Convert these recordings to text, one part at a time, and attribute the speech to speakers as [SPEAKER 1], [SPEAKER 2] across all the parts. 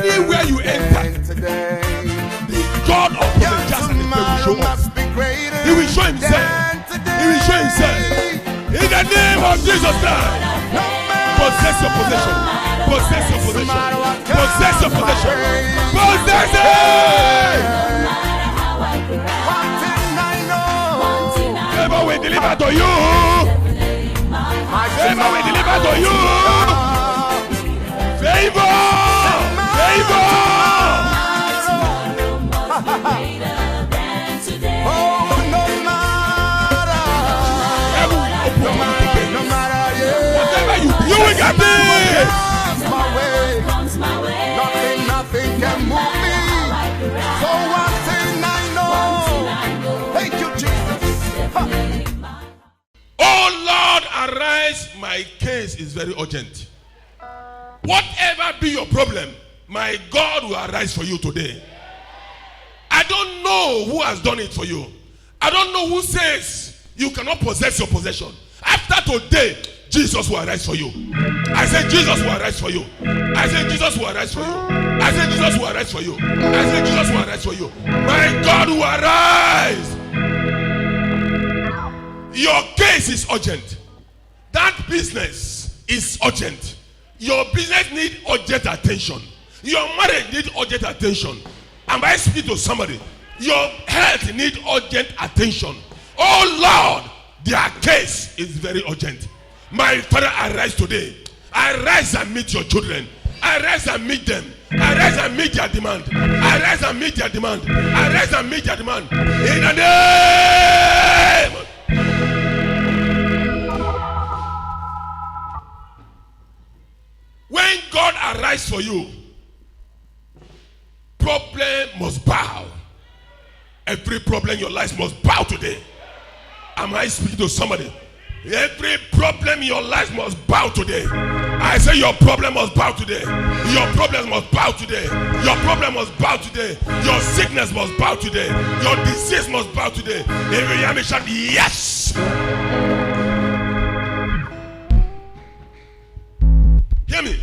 [SPEAKER 1] Anywhere you enter, the God of prophets and will show up. He will show himself. He will show himself. In the name of Jesus Christ. Possess your possession. Possess your possession. Possess your possession. Possess it. Favor will deliver to you. Favor will deliver to you. Favor. Favor. You will get this. Comes my way. Nothing can move me. So one thing I know. Thank you, Jesus. Oh Lord, arise. My case is very urgent. Whatever be your problem, my God will arise for you today. I don't know who has done it for you. I don't know who says you cannot possess your possession. After today, Jesus will arise for you. I said Jesus will arise for you. I said Jesus will arise for you. I said Jesus will arise for you. I said Jesus will arise for you. My God will arise. Your case is urgent. That business is urgent. Your business needs urgent attention. Your marriage needs urgent attention. Am I speaking to somebody? Your health needs urgent attention. Oh Lord, their case is very urgent. My Father, arise today. Arise and meet your children. Arise and meet them. Arise and meet their demand. Arise and meet their demand. Arise and meet their demand. In the name. When God arises for you, problem must bow. Every problem in your life must bow today. Am I speaking to somebody? Every problem in your life must bow today. I say your problem must bow today. Your problems must bow today. Your problem must bow today. Your sickness must bow today. Your disease must bow today. If you hear me shout, yes. Hear me.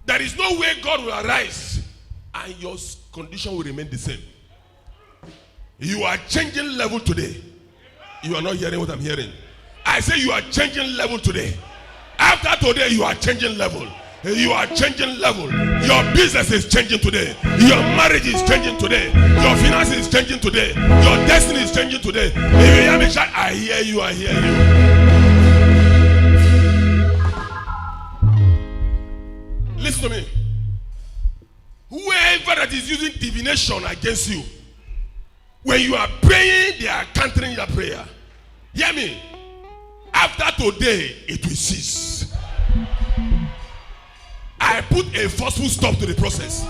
[SPEAKER 1] There is no way God will arise and your condition will remain the same. You are changing level today. You are not hearing what I'm hearing. I say you are changing level today. After today, you are changing level. You are changing level. Your business is changing today. Your marriage is changing today. Your finances is changing today. Your destiny is changing today. If you hear me shout, I hear you, I hear you. Listen to me. Whoever that is using divination against you, when you are praying, they are countering your prayer. Hear me. After today, it will cease. I put a forceful stop to the process.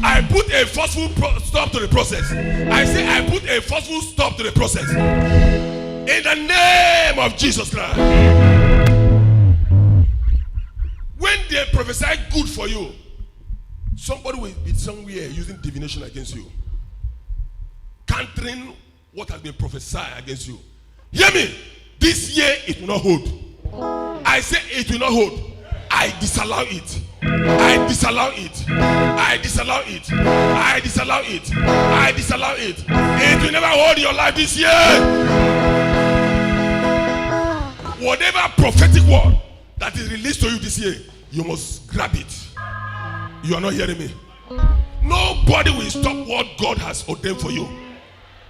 [SPEAKER 1] I put a forceful stop to the process. I say I put a forceful stop to the process. In the name of Jesus Christ. When they prophesy good for you, somebody will be somewhere using divination against you, countering what has been prophesied against you. Hear me. This year it will not hold. I say it will not hold. I disallow it. I disallow it. I disallow it. I disallow it. I disallow it. It will never hold your life this year. Whatever prophetic word that is released to you this year, you must grab it. You are not hearing me. Nobody will stop what God has ordained for you.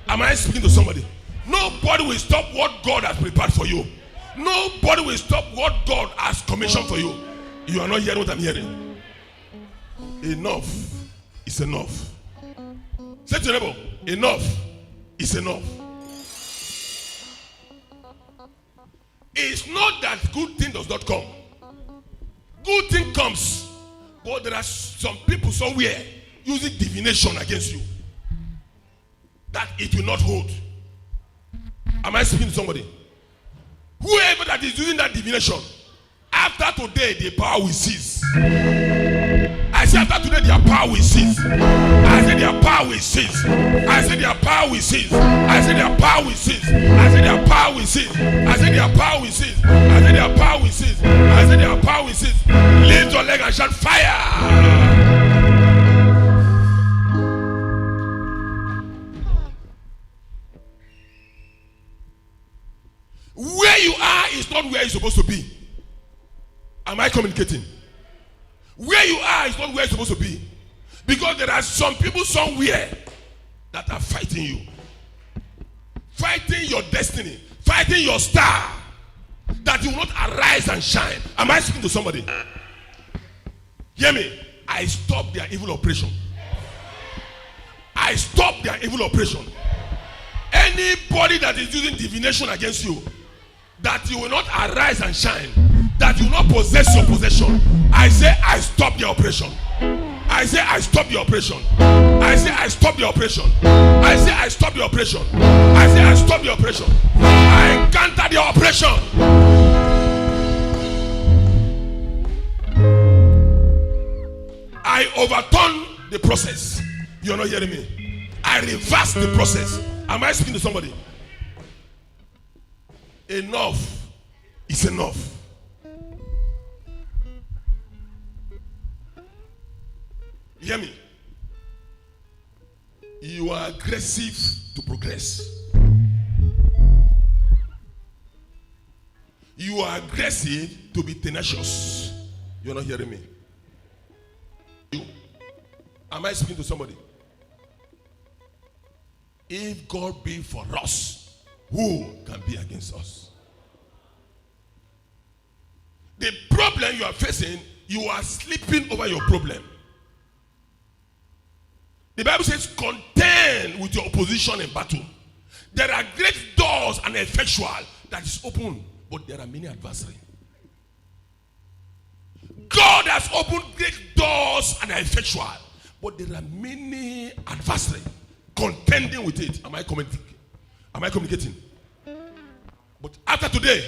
[SPEAKER 1] Am I speaking to somebody? Nobody will stop what God has prepared for you. Nobody will stop what God has commissioned for you. You are not hearing what I'm hearing. Enough is enough. Say to your neighbor, enough is enough. It's not that good thing does not come. Good thing comes, but there are some people somewhere using divination against you that it will not hold. Am I speaking to somebody? Whoever that is using that divination, after today, the power will cease. I said after today, their power will cease. I said their power will cease. I said their power will cease. I said their power will cease. I said their power will cease. I said their power will cease. I said their power will cease. I said their power will cease. Lift your leg and shout fire.
[SPEAKER 2] Where you are is not where you're supposed to be. Am I communicating? Where you are is not where you're supposed to be. Because there are some people somewhere that are fighting you. Fighting your destiny. Fighting your star. That you will not arise and shine. Am I speaking to somebody? Hear me. I stop their evil operation. I stop their evil operation. Anybody that is using divination against you, that you will not arise and shine, that you will not possess your possession, I say I stop the operation. I say I stop the operation. I say I stop the operation. I say I stop the operation. I say I stop the operation. I encounter the operation. I overturn the process. You're not hearing me. I reverse the process. Am I speaking to somebody? Enough is enough. You hear me? You are aggressive to progress. You are aggressive to be tenacious. You're not hearing me. Am I speaking to somebody? If God be for us, who can be against us? The problem you are facing, you are sleeping over your problem. The Bible says, contend with your opposition in battle. There are great doors and effectual that is open, but there are many adversaries. God has opened great doors and effectual, but there are many adversaries contending with it. Am I communicating? But after today,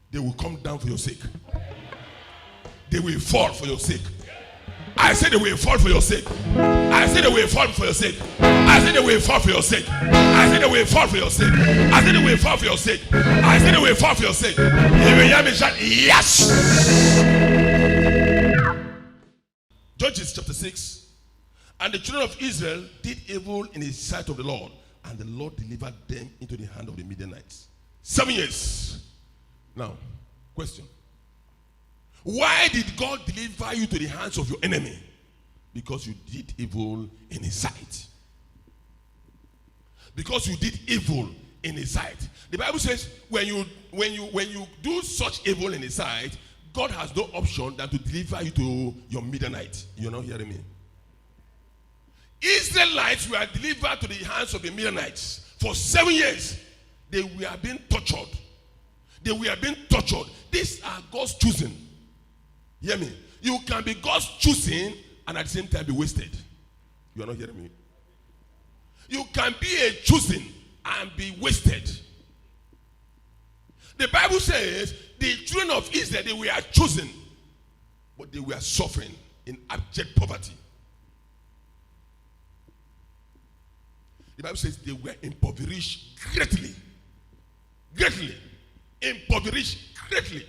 [SPEAKER 2] they will come down for your sake. They will fall for your sake. I said they will fall for your sake. I said they will fall for your sake. I said they will fall for your sake. I said they will fall for your sake. I said they will fall for your sake. I said they will fall for your sake. You will hear me shout, yes. Judges chapter 6. And the children of Israel did evil in the sight of the Lord, and the Lord delivered them into the hand of the Midianites. 7 years. Now, question. Why did God deliver you to the hands of your enemy? Because you did evil in his sight. Because you did evil in his sight. The Bible says when you do such evil in his sight, God has no option than to deliver you to your Midianites. You're not hearing me? Israelites were delivered to the hands of the Midianites for 7 years. They were being tortured. They were being tortured. These are God's choosing. Hear me? You can be God's choosing and at the same time be wasted. You are not hearing me? You can be a choosing and be wasted. The Bible says the children of Israel, they were chosen, but they were suffering in abject poverty. The Bible says they were impoverished greatly. Greatly. Impoverished greatly.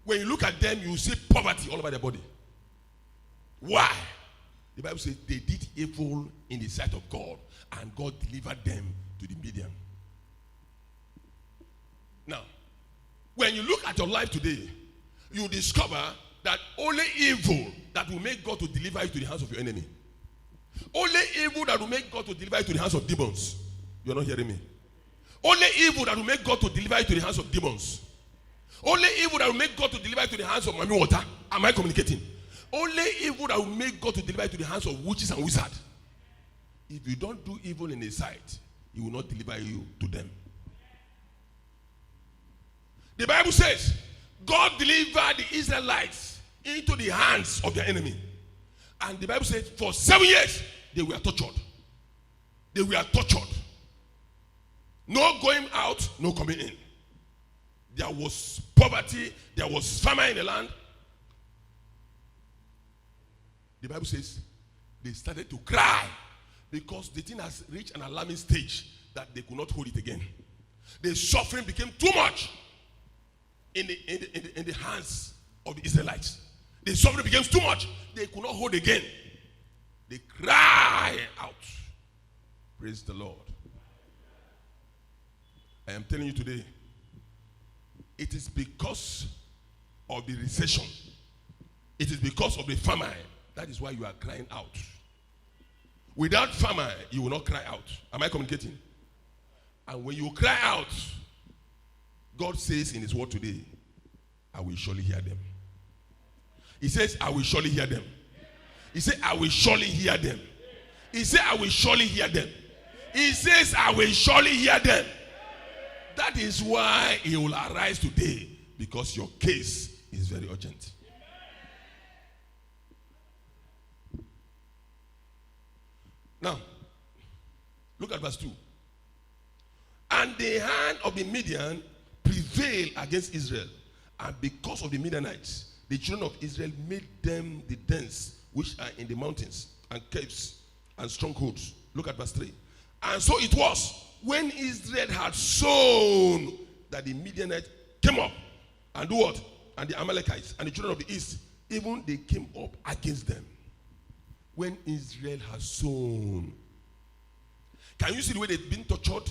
[SPEAKER 2] When you look at them, you see poverty all over their body. Why? The Bible says they did evil in the sight of God, and God delivered them to the Midian. Now, when you look at your life today, you discover that only evil that will make God to deliver you to the hands of your enemy. Only evil that will make God to deliver you to the hands of demons. You are not hearing me? Only evil that will make God to deliver you to the hands of demons. Only evil that will make God to deliver you to the hands of mommy water. Am I communicating? Only evil that will make God to deliver you to the hands of witches and wizards. If you don't do evil in his sight, he will not deliver you to them. The Bible says God delivered the Israelites into the hands of their enemy. And the Bible says for 7 years they were tortured. They were tortured. No going out, no coming in. There was poverty, there was famine in the land. The Bible says they started to cry because the thing has reached an alarming stage that they could not hold it again. The suffering became too much in the hands of the Israelites. The suffering became too much. They could not hold again. They cry out. Praise the Lord. I am telling you today, It is because of the recession. It is because of the famine. That is why you are crying out. Without famine, you will not cry out. Am I communicating? And when you cry out, God says in his word today, I will surely hear them. He says, I will surely hear them. He said, I will surely hear them. He said, I will surely hear them. He says, I will surely hear them. That is why he will arise today, because your case is very urgent. Now, look at verse 2. And the hand of the Midian prevailed against Israel. And because of the Midianites, the children of Israel made them the dens which are in the mountains and caves and strongholds. Look at verse 3. And so it was, when Israel had sown, that the Midianites came up and do what? And the Amalekites and the children of the east, even they came up against them. When Israel has sown. Can you see the way they've been tortured?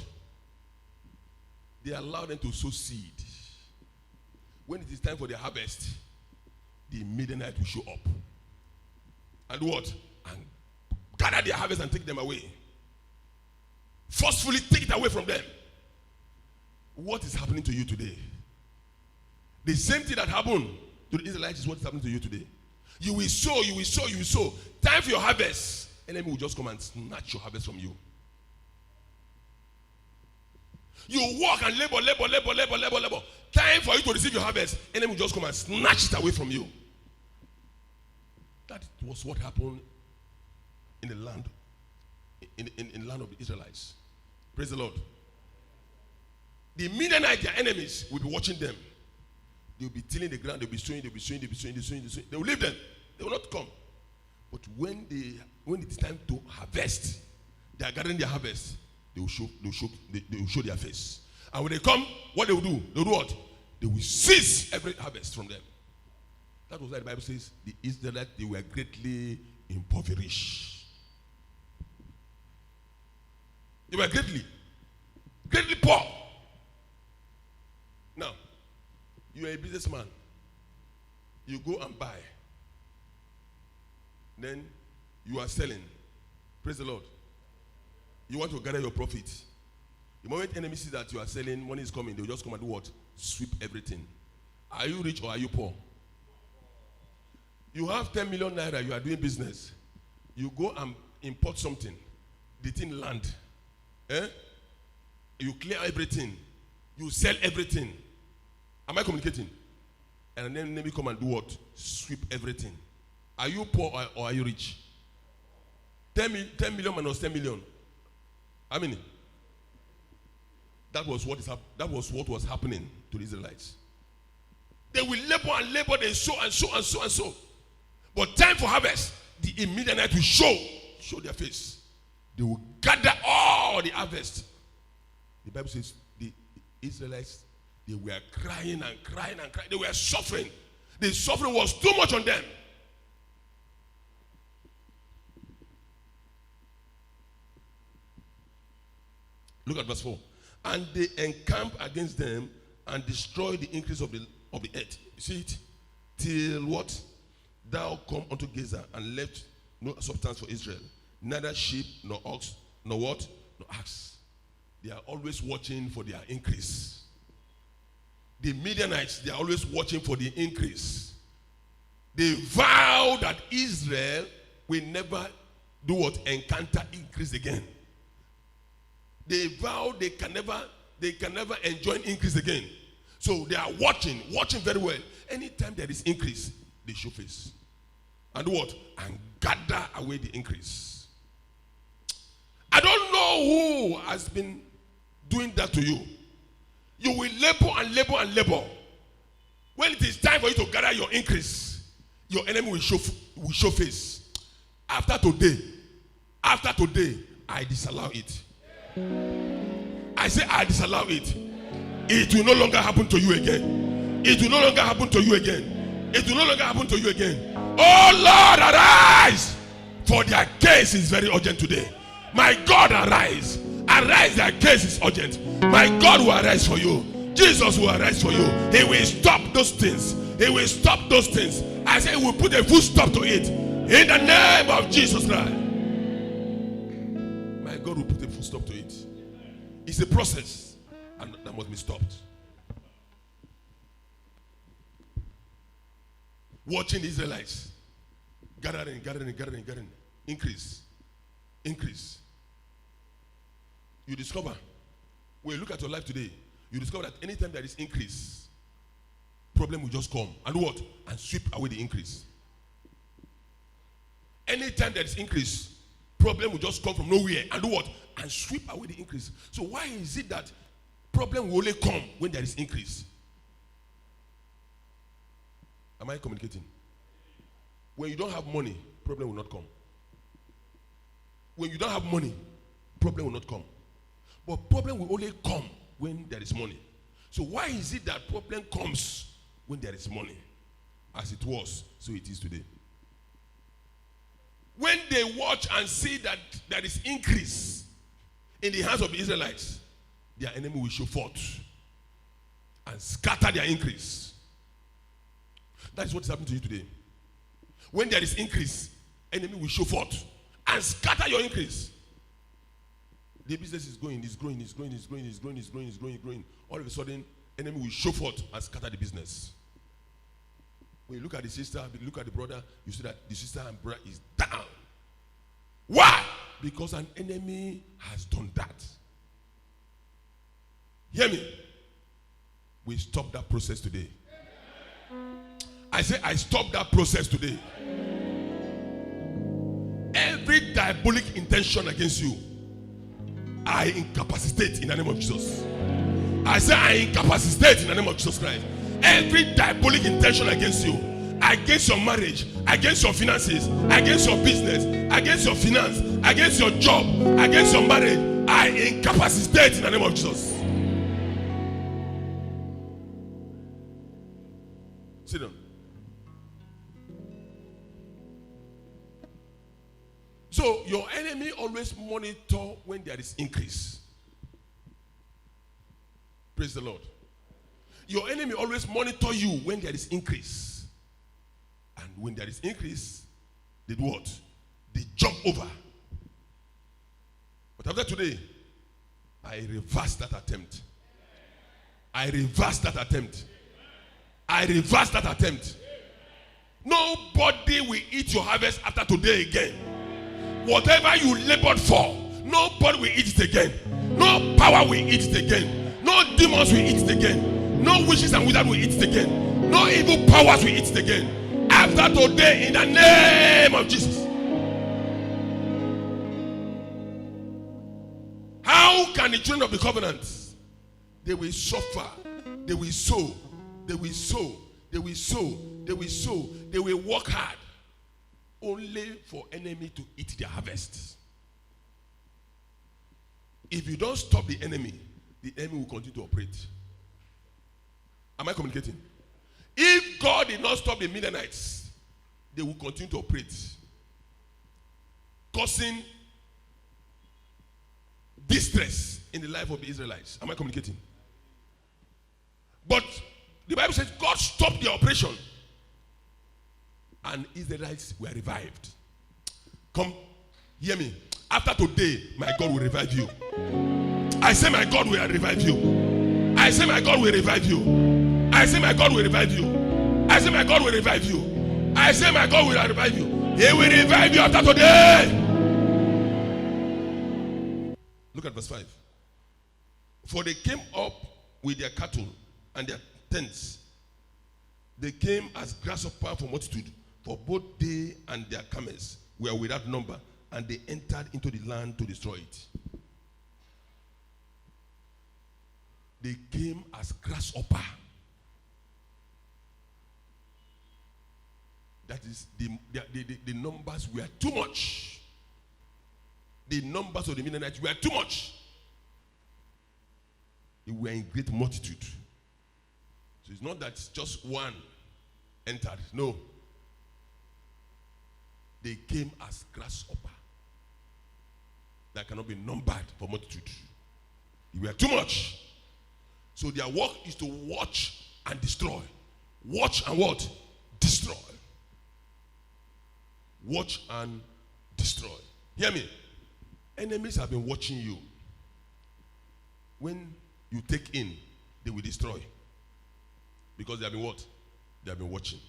[SPEAKER 2] They allow them to sow seed. When it is time for the harvest, the Midianites will show up. And what? And gather their harvest and take them away. Forcefully take it away from them. What is happening to you today? The same thing that happened to the Israelites is what is happening to you today. You will sow, you will sow, you will sow. Time for your harvest. Enemy will just come and snatch your harvest from you. You work and labor. Time for you to receive your harvest. Enemy will just come and snatch it away from you. That was what happened in the land, in the land of the Israelites. Praise the Lord. The Midianites, their enemies, will be watching them. They will be tilling the ground. They will be sowing. They will leave them. They will not come. But when it is time to harvest, they are gathering their harvest. They will show their face. And when they come, what they will do? They will do what? They will seize every harvest from them. That was why the Bible says the Israelites, they were greatly impoverished. They were greatly poor. Now, you are a businessman. You go and buy. Then you are selling. Praise the Lord. You want to gather your profit. The moment enemy sees that you are selling, money is coming, they will just come and do what? Sweep everything. Are you rich or are you poor? You have 10 million naira, you are doing business. You go and import something. The thing land. You clear everything. You sell everything. Am I communicating? And then enemy come and do what? Sweep everything. Are you poor or are you rich? 10 million minus 10 million. How many? That was what was happening to the Israelites. They will labor, they sow and sow. But time for harvest, the Midianites will show their face. They will gather all the harvest. The Bible says the Israelites, they were crying and crying. They were suffering. The suffering was too much on them. Look at verse 4. And they encamp against them and destroy the increase of the earth. You see it? Till what? Thou come unto Gaza and left no substance for Israel. Neither sheep, nor ox, nor what? Nor ass. They are always watching for their increase. The Midianites, they are always watching for the increase. They vow that Israel will never do what? Encounter increase again. They vow they can never enjoy increase again. So they are watching very well. Anytime there is increase, they show face. And what? And gather away the increase. I don't know who has been doing that to you. You will labor. When it is time for you to gather your increase, your enemy will show face. After today, I disallow it. I say I disallow it. It will no longer happen to you again. It will no longer happen to you again. It will no longer happen to you again. Oh Lord, arise! For their case is very urgent today. My God, arise. Arise, their case is urgent. My God will arise for you. Jesus will arise for you. He will stop those things. He will stop those things. I say he will put a full stop to it. In the name of Jesus Christ. My God will put a full stop to it. It's a process and that must be stopped. Watching the Israelites gathering. Increase. You discover, when you look at your life today, you discover that anytime there is increase, problem will just come. And what? And sweep away the increase. Anytime there is increase, problem will just come from nowhere. And do what? And sweep away the increase. So why is it that problem will only come when there is increase? Am I communicating? When you don't have money, problem will not come. When you don't have money, problem will not come. But problem will only come when there is money. So why is it that problem comes when there is money? As it was, so it is today. When they watch and see that there is increase in the hands of the Israelites, their enemy will show forth and scatter their increase. That is what is happening to you today. When there is increase, enemy will show forth and scatter your increase. The business is growing. All of a sudden, enemy will show forth and scatter the business. When you look at the sister, look at the brother, you see that the sister and brother is down. Why? Because an enemy has done that. Hear me? We stop that process today. I say I stop that process today. Every diabolic intention against you, I incapacitate in the name of Jesus. I say I incapacitate in the name of Jesus Christ. Every diabolic intention against you, against your marriage, against your finances, against your business, against your finance, against your job, against your marriage, I incapacitate in the name of Jesus. Sit down. So your enemy always monitor when there is increase. Praise the Lord. Your enemy always monitor you when there is increase. And when there is increase, they do what? They jump over. But after today, I reverse that attempt. I reverse that attempt. I reverse that attempt. Nobody will eat your harvest after today again. Whatever you labored for, nobody will eat it again. No power will eat it again. No demons will eat it again. No witches and wizards will eat it again. No evil powers will eat it again. After today, in the name of Jesus. How can the children of the covenant? They will suffer. They will sow. They will sow. They will sow. They will sow. They will work hard. Only for enemy to eat their harvest. If you don't stop the enemy will continue to operate. Am I communicating? If God did not stop the Midianites, they will continue to operate, causing distress in the life of the Israelites. Am I communicating? But the Bible says God stopped the operation. And Israelites were revived. Come, hear me. After today, my God will revive you. I say my God will revive you. I say my God will revive you. I say my God will revive you. I say my God will revive you. I say my God will revive you. He will revive you after today. Look at verse 5. For they came up with their cattle and their tents. They came as grasshopper for multitude. For both they and their camels were without number, and they entered into the land to destroy it. They came as grasshopper. That is, the numbers were too much. The numbers of the Midianites were too much. They were in great multitude. So it's not that just one entered. No. They came as grasshopper that cannot be numbered for multitude. They were too much. So their work is to watch and destroy. Watch and what? Destroy. Watch and destroy. Hear me. Enemies have been watching you. When you take in, they will destroy. Because they have been what? They have been watching.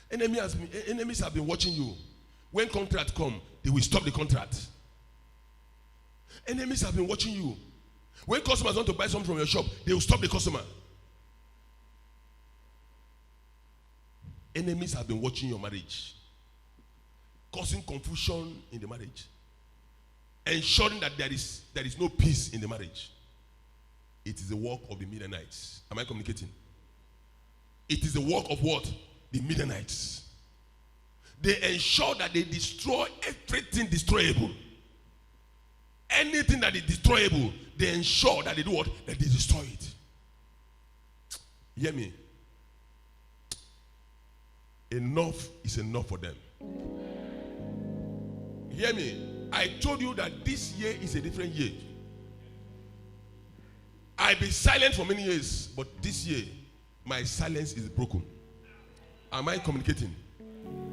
[SPEAKER 2] Enemies have been watching you. When contract come, they will stop the contract. Enemies have been watching you. When customers want to buy something from your shop, they will stop the customer. Enemies have been watching your marriage, causing confusion in the marriage, ensuring that there is no peace in the marriage. It is the work of the Midianites. Am I communicating? It is the work of what? The Midianites. They ensure that they destroy everything destroyable. Anything that is destroyable, they ensure that they do what? That they destroy it. Hear me. Enough is enough for them. Hear me. I told you that this year is a different year. I've been silent for many years, but this year, my silence is broken. Am I communicating?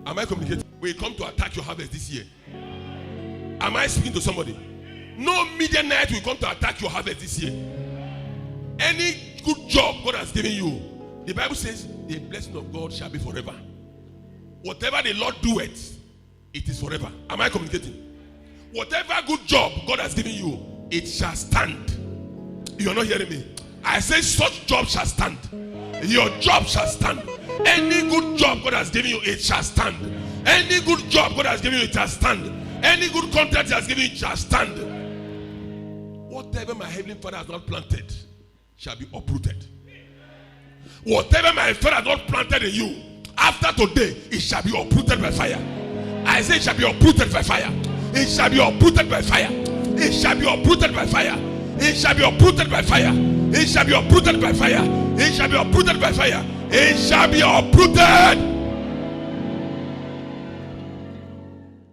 [SPEAKER 2] Am I communicating? We come to attack your harvest this year. Am I speaking to somebody? No Midianite will come to attack your harvest this year. Any good job God has given you, the Bible says the blessing of God shall be forever. Whatever the Lord doeth, it is forever. Am I communicating? Whatever good job God has given you, it shall stand. You are not hearing me. I say such job shall stand. Your job shall stand. Any good job God has given you, it shall stand. Any good job God has given you, it shall stand. Any good contract He has given you, it shall stand. Whatever my heavenly Father has not planted shall be uprooted. Whatever my Father has not planted in you, after today, it shall be uprooted by fire. I say it shall be uprooted by fire. It shall be uprooted by fire. It shall be uprooted by fire. It shall be uprooted by fire. It shall be uprooted by fire. It shall be uprooted by fire. It shall be uprooted